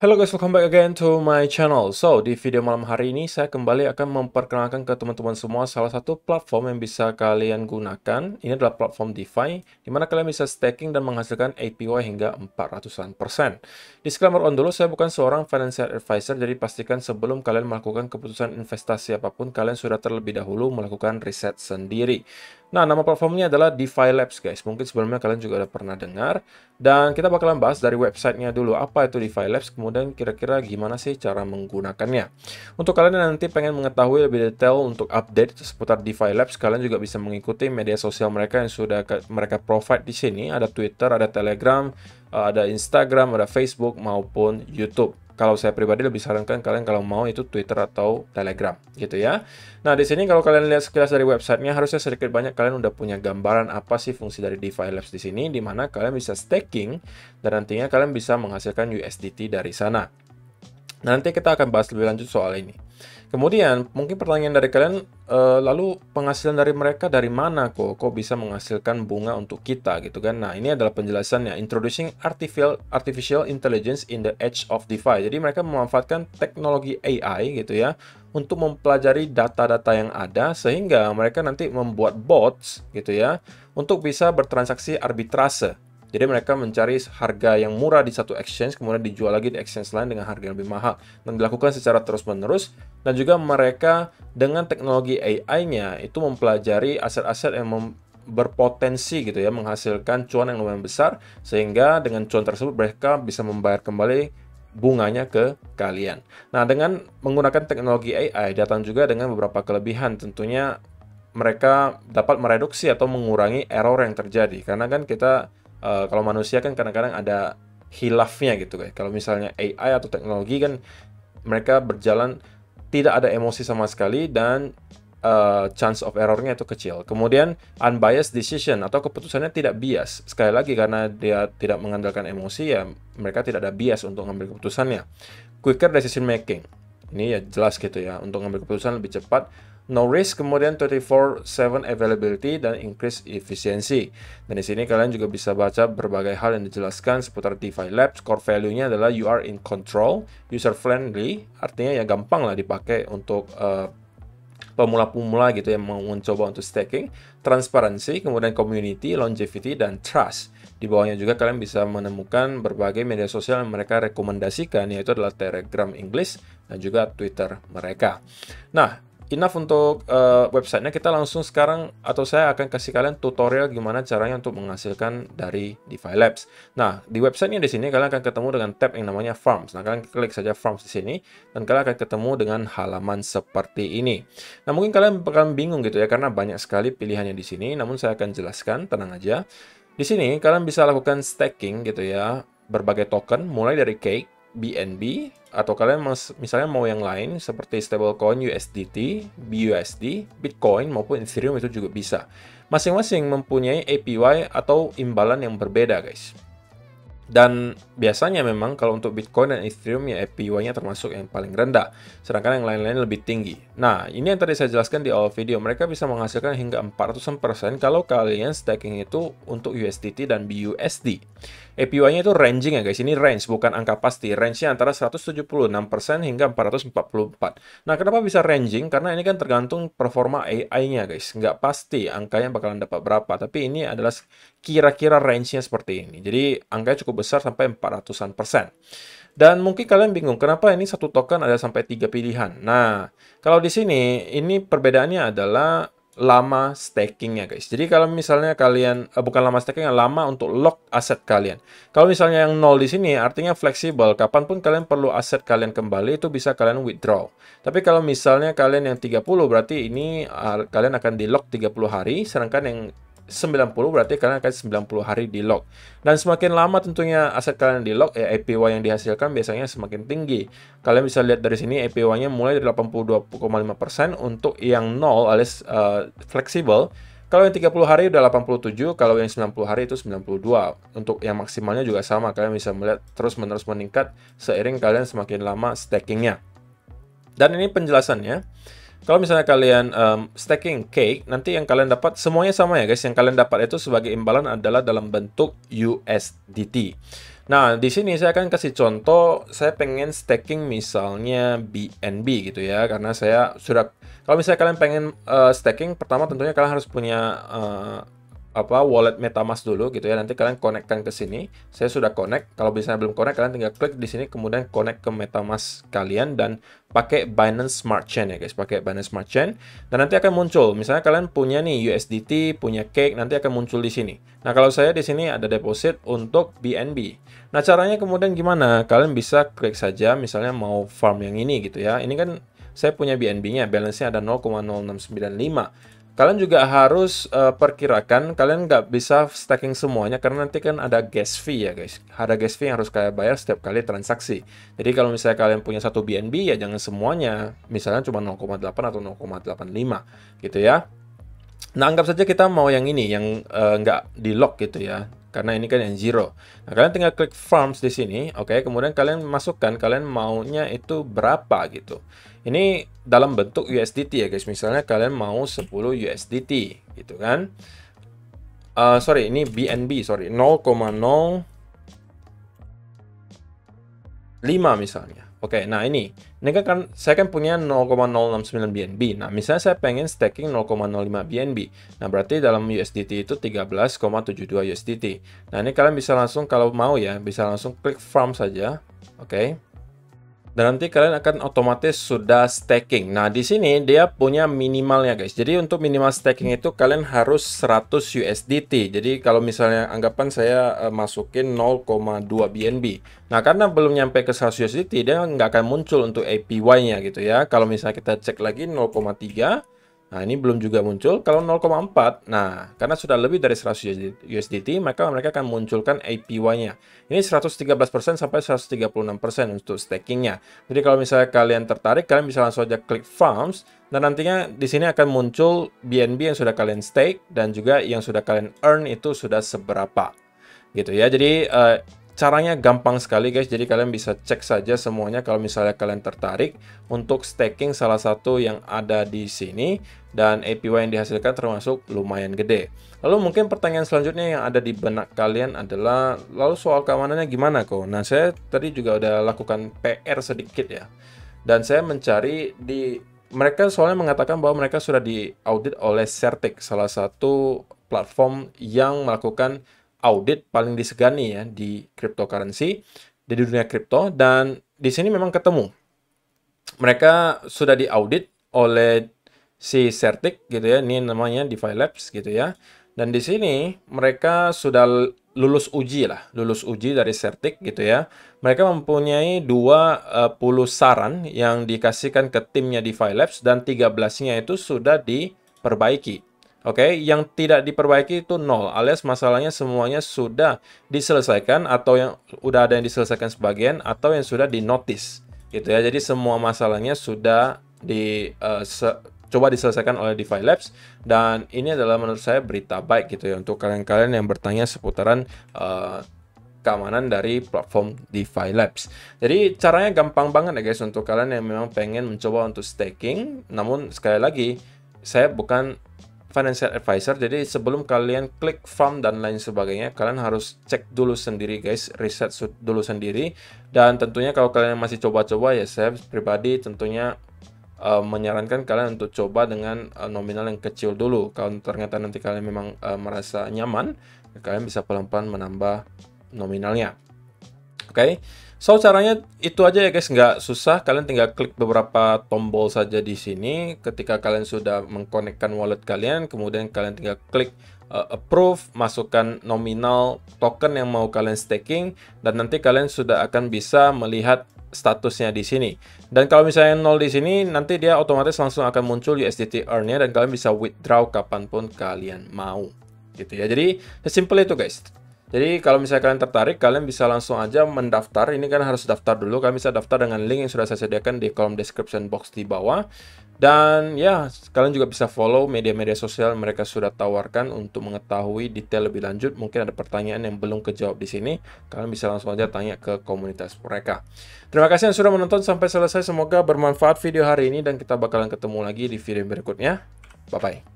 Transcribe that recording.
Hello guys, welcome back again to my channel. So, di video malam hari ini saya kembali akan memperkenalkan ke teman-teman semua salah satu platform yang bisa kalian gunakan. Ini adalah platform DeFi, di mana kalian bisa staking dan menghasilkan APY hingga 400%. Disclaimer on dulu, saya bukan seorang financial advisor, jadi pastikan sebelum kalian melakukan keputusan investasi apapun, kalian sudah terlebih dahulu melakukan riset sendiri. Nah, nama platformnya adalah DeFi Labs, guys. Mungkin sebelumnya kalian juga udah pernah dengar. Dan kita bakalan bahas dari websitenya dulu. Apa itu DeFi Labs, kemudian kira-kira gimana sih cara menggunakannya. Untuk kalian yang nanti pengen mengetahui lebih detail untuk update seputar DeFi Labs, kalian juga bisa mengikuti media sosial mereka yang sudah mereka provide di sini. Ada Twitter, ada Telegram, ada Instagram, ada Facebook, maupun YouTube. Kalau saya pribadi lebih sarankan kalian kalau mau itu Twitter atau Telegram gitu ya. Nah, di sini kalau kalian lihat sekilas dari websitenya, harusnya sedikit banyak kalian udah punya gambaran apa sih fungsi dari DeFi Labs di sini, di mana kalian bisa staking dan nantinya kalian bisa menghasilkan USDT dari sana. Nanti kita akan bahas lebih lanjut soal ini. Kemudian, mungkin pertanyaan dari kalian, lalu penghasilan dari mereka dari mana kok? Kok bisa menghasilkan bunga untuk kita gitu kan? Nah, ini adalah penjelasannya. Introducing Artificial Intelligence in the Age of DeFi. Jadi mereka memanfaatkan teknologi AI gitu ya, untuk mempelajari data-data yang ada, sehingga mereka nanti membuat bots gitu ya, untuk bisa bertransaksi arbitrase. Jadi mereka mencari harga yang murah di satu exchange, kemudian dijual lagi di exchange lain dengan harga yang lebih mahal. Dan dilakukan secara terus-menerus. Dan juga mereka dengan teknologi AI-nya itu mempelajari aset-aset yang berpotensi gitu ya, menghasilkan cuan yang lumayan besar. Sehingga dengan cuan tersebut mereka bisa membayar kembali bunganya ke kalian. Nah, dengan menggunakan teknologi AI datang juga dengan beberapa kelebihan. Tentunya mereka dapat mereduksi atau mengurangi error yang terjadi. Karena kan kita kalau manusia kan kadang-kadang ada hilafnya gitu guys. Kalau misalnya AI atau teknologi kan mereka berjalan tidak ada emosi sama sekali dan chance of errornya itu kecil. Kemudian unbiased decision atau keputusannya tidak bias. Sekali lagi karena dia tidak mengandalkan emosi ya mereka tidak ada bias untuk mengambil keputusannya. Quicker decision making. Ini ya jelas gitu ya, untuk mengambil keputusan lebih cepat. No risk, kemudian 24/7 availability dan increase efficiency. Dan di sini kalian juga bisa baca berbagai hal yang dijelaskan seputar DeFi Labs. Core value-nya adalah you are in control, user friendly, artinya ya gampang lah dipakai untuk pemula-pemula gitu yang mau mencoba untuk staking, transparansi, kemudian community, longevity, dan trust. Di bawahnya juga kalian bisa menemukan berbagai media sosial yang mereka rekomendasikan, yaitu adalah Telegram English dan juga Twitter mereka. Nah, enough untuk websitenya. Kita langsung sekarang, atau saya akan kasih kalian tutorial gimana caranya untuk menghasilkan dari DeFi Labs. Nah, di websitenya di sini kalian akan ketemu dengan tab yang namanya Farms. Nah, kalian klik saja Farms di sini dan kalian akan ketemu dengan halaman seperti ini. Nah, mungkin kalian bakal bingung gitu ya karena banyak sekali pilihannya di sini. Namun saya akan jelaskan, tenang aja. Di sini kalian bisa lakukan staking gitu ya, berbagai token mulai dari Cake, BNB, atau kalian misalnya mau yang lain seperti stablecoin USDT, BUSD, Bitcoin maupun Ethereum itu juga bisa. Masing-masing mempunyai APY atau imbalan yang berbeda, guys. Dan biasanya memang kalau untuk Bitcoin dan Ethereum ya APY-nya termasuk yang paling rendah, sedangkan yang lain-lain lebih tinggi. Nah, ini yang tadi saya jelaskan di awal video, mereka bisa menghasilkan hingga 400% kalau kalian staking itu untuk USDT dan BUSD. APY-nya itu ranging ya guys, ini range bukan angka pasti, range-nya antara 176% hingga 444. Nah, kenapa bisa ranging? Karena ini kan tergantung performa AI-nya guys, nggak pasti angkanya bakalan dapat berapa, tapi ini adalah kira-kira range-nya seperti ini. Jadi angkanya cukup besar sampai 400%. Dan mungkin kalian bingung, kenapa ini satu token ada sampai 3 pilihan? Nah, kalau di sini, ini perbedaannya adalah lama stakingnya guys. Jadi kalau misalnya kalian, bukan lama staking, lama untuk lock aset kalian. Kalau misalnya yang 0 di sini, artinya fleksibel. Kapanpun kalian perlu aset kalian kembali, itu bisa kalian withdraw. Tapi kalau misalnya kalian yang 30, berarti ini kalian akan di lock 30 hari, sedangkan yang 90 berarti kalian akan 90 hari di lock. Dan semakin lama tentunya aset kalian di lock, ya APY yang dihasilkan biasanya semakin tinggi. Kalian bisa lihat dari sini APY-nya mulai dari 82,5% untuk yang 0 alias fleksibel. Kalau yang 30 hari udah 87, kalau yang 90 hari itu 92. Untuk yang maksimalnya juga sama, kalian bisa melihat terus-menerus meningkat seiring kalian semakin lama stakingnya. Dan ini penjelasannya. Kalau misalnya kalian staking Cake, nanti yang kalian dapat semuanya sama ya guys. Yang kalian dapat itu sebagai imbalan adalah dalam bentuk USDT. Nah, di sini saya akan kasih contoh, saya pengen staking misalnya BNB gitu ya, karena saya sudah, kalau misalnya kalian pengen staking, pertama tentunya kalian harus punya wallet MetaMask dulu gitu ya. Nanti kalian connect-kan ke sini. Saya sudah connect. Kalau misalnya belum connect, kalian tinggal klik di sini, kemudian connect ke MetaMask kalian dan pakai Binance Smart Chain ya guys, pakai Binance Smart Chain. Dan nanti akan muncul, misalnya kalian punya nih USDT, punya Cake, nanti akan muncul di sini. Nah, kalau saya di sini ada deposit untuk BNB. Nah, caranya kemudian gimana? Kalian bisa klik saja, misalnya mau farm yang ini gitu ya. Ini kan saya punya BNB-nya, balance-nya ada 0,0695. Kalian juga harus perkirakan, kalian nggak bisa staking semuanya karena nanti kan ada gas fee ya guys. Ada gas fee yang harus kalian bayar setiap kali transaksi. Jadi kalau misalnya kalian punya satu BNB ya jangan semuanya. Misalnya cuma 0,8 atau 0,85 gitu ya. Nah, anggap saja kita mau yang ini, yang nggak di lock gitu ya. Karena ini kan yang zero. Nah, kalian tinggal klik farms di sini, oke. Kemudian kalian masukkan, kalian maunya itu berapa gitu. Ini dalam bentuk USDT ya guys. Misalnya kalian mau 10 USDT gitu kan. Sorry, ini BNB, sorry. 0,05 misalnya. Oke, nah ini kan saya kan punya 0,069 BNB. Nah, misalnya saya pengen staking 0,05 BNB. Nah, berarti dalam USDT itu 13,72 USDT. Nah, ini kalian bisa langsung kalau mau ya, bisa langsung klik farm saja. Oke. Dan nanti kalian akan otomatis sudah staking. Nah, di sini dia punya minimalnya guys. Jadi untuk minimal staking itu kalian harus 100 USDT. Jadi kalau misalnya anggapan saya masukin 0,2 BNB. Nah, karena belum nyampe ke 100 USDT, dia nggak akan muncul untuk APY-nya gitu ya. Kalau misalnya kita cek lagi 0,3. Nah, ini belum juga muncul. Kalau 0,4, nah, karena sudah lebih dari 100 USDT, maka mereka akan munculkan APY-nya. Ini 113% sampai 136% untuk stakingnya. Jadi kalau misalnya kalian tertarik, kalian bisa langsung aja klik farms, dan nantinya di sini akan muncul BNB yang sudah kalian stake, dan juga yang sudah kalian earn itu sudah seberapa. Gitu ya, jadi caranya gampang sekali guys, jadi kalian bisa cek saja semuanya kalau misalnya kalian tertarik untuk staking salah satu yang ada di sini, dan APY yang dihasilkan termasuk lumayan gede. Lalu mungkin pertanyaan selanjutnya yang ada di benak kalian adalah, lalu soal keamanannya gimana kok? Nah, saya tadi juga udah lakukan PR sedikit ya, dan saya mencari di mereka soalnya mengatakan bahwa mereka sudah diaudit oleh Certik, salah satu platform yang melakukan audit paling disegani ya di cryptocurrency, di dunia kripto, dan di sini memang ketemu. Mereka sudah diaudit oleh si Certik gitu ya, ini namanya DeFi Labs gitu ya. Dan di sini mereka sudah lulus uji dari Certik gitu ya. Mereka mempunyai 20 saran yang dikasihkan ke timnya DeFi Labs, dan 13-nya itu sudah diperbaiki. Oke, yang tidak diperbaiki itu 0, alias masalahnya semuanya sudah diselesaikan, atau yang udah ada yang diselesaikan sebagian, atau yang sudah di-notice gitu ya. Jadi semua masalahnya sudah coba diselesaikan oleh DeFi Labs, dan ini adalah menurut saya berita baik gitu ya untuk kalian-kalian yang bertanya seputaran keamanan dari platform DeFi Labs. Jadi caranya gampang banget ya guys untuk kalian yang memang pengen mencoba untuk staking. Namun sekali lagi, saya bukan financial advisor, jadi sebelum kalian klik farm dan lain sebagainya, kalian harus cek dulu sendiri guys, riset dulu sendiri. Dan tentunya kalau kalian masih coba-coba ya, saya pribadi tentunya menyarankan kalian untuk coba dengan nominal yang kecil dulu. Kalau ternyata nanti kalian memang merasa nyaman, kalian bisa pelan-pelan menambah nominalnya. Oke. So, caranya itu aja ya guys, nggak susah. Kalian tinggal klik beberapa tombol saja di sini. Ketika kalian sudah mengkonekkan wallet kalian, kemudian kalian tinggal klik approve, masukkan nominal token yang mau kalian staking, dan nanti kalian sudah akan bisa melihat statusnya di sini. Dan kalau misalnya 0 di sini, nanti dia otomatis langsung akan muncul USDT earn-nya, dan kalian bisa withdraw kapanpun kalian mau. Gitu ya. Jadi, sesimpel itu guys. Jadi kalau misalnya kalian tertarik, kalian bisa langsung aja mendaftar. Ini kan harus daftar dulu. Kalian bisa daftar dengan link yang sudah saya sediakan di kolom description box di bawah. Dan ya, kalian juga bisa follow media-media sosial mereka sudah tawarkan untuk mengetahui detail lebih lanjut. Mungkin ada pertanyaan yang belum kejawab di sini, kalian bisa langsung aja tanya ke komunitas mereka. Terima kasih yang sudah menonton sampai selesai. Semoga bermanfaat video hari ini, dan kita bakalan ketemu lagi di video berikutnya. Bye-bye.